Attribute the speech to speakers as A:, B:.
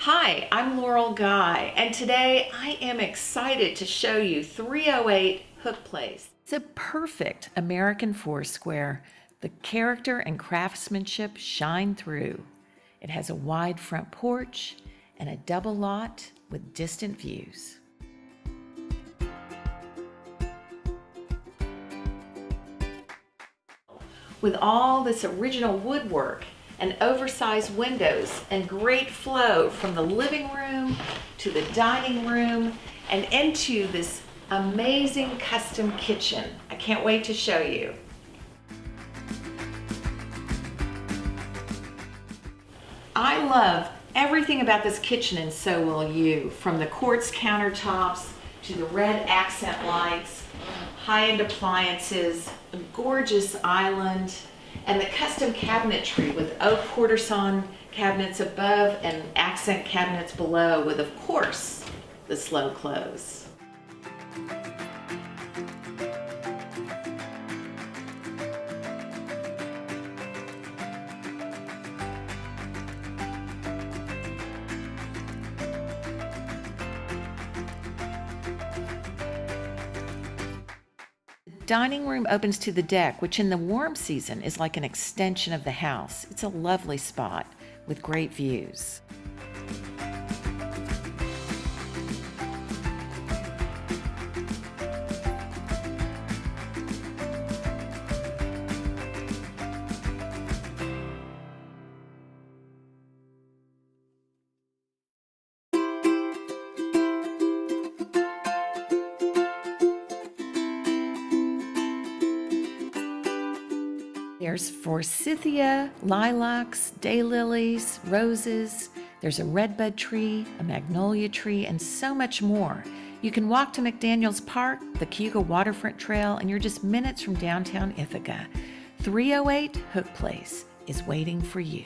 A: Hi, I'm Laurel Guy, and today I am excited to show you 308 Hook Place. It's a perfect American Foursquare. The character and craftsmanship shine through. It has a wide front porch and a double lot with distant views. With all this original woodwork and oversized windows and great flow from the living room to the dining room and into this amazing custom kitchen. I can't wait to show you. I love everything about this kitchen, and so will you. From the quartz countertops to the red accent lights, high-end appliances, a gorgeous island, and the custom cabinetry with oak quarter-sawn cabinets above and accent cabinets below with, of course, the slow close. Dining room opens to the deck, which in the warm season is like an extension of the house. It's a lovely spot with great views. There's forsythia, lilacs, daylilies, roses. There's a redbud tree, a magnolia tree, and so much more. You can walk to McDaniels Park, the Cayuga Waterfront Trail, and you're just minutes from downtown Ithaca. 308 Hook Place is waiting for you.